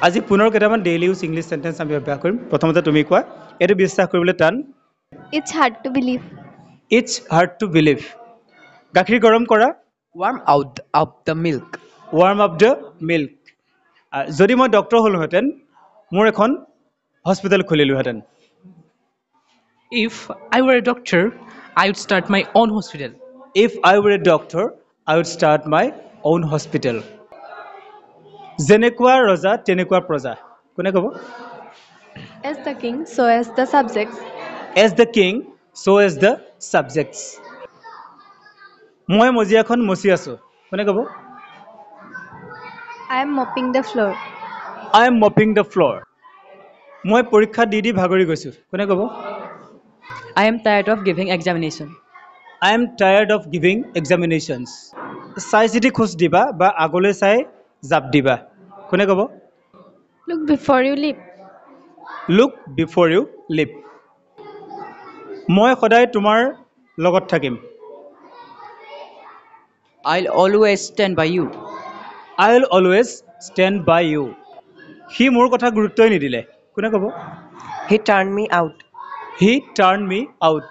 আজি পুনৰ কেইটামান ডেইলি ইউজ ইংলিছ সেন্টেন্স আমি অভ্যাস কৰিম প্ৰথমতে তুমি কোৱা এটো বিশ্বাস কৰিবলৈ টান It's hard to believe. It's hard to believe গাখীৰ গৰম কৰা Warm out of the milk. warm up the milk যদি মই ডক্টৰ হলোহেঁতেন মোৰ এখন hospital খুলিলোহেঁতেন If I were a doctor, I would start my own hospital. If I were a doctor I would start my own hospital যেনেকুৱা ৰজা তেনেকুৱা প্ৰজা কোনে ক'ব As the king, so as the subjects. As the king so as the subjects মই মজিয়াখন মচি আছো কোনে ক'ব I am mopping the floor. I am mopping the floor মই পৰীক্ষা দি ভাগৰি গৈছো কোনে ক'ব I am tired of giving examination. I am tired of giving examinations চাই চিটি খোজ দিবা বা আগলৈ চাই জাপ দিবা কোনে ক'ব Look before you leap. Look before you leap মই সদায় তোমাৰ লগত থাকিম I'll always stand by you. I'll always stand by you সি মোৰ কথা গুৰুত্বই নিদিলে কোনে ক'ব He turned me out. He turned me out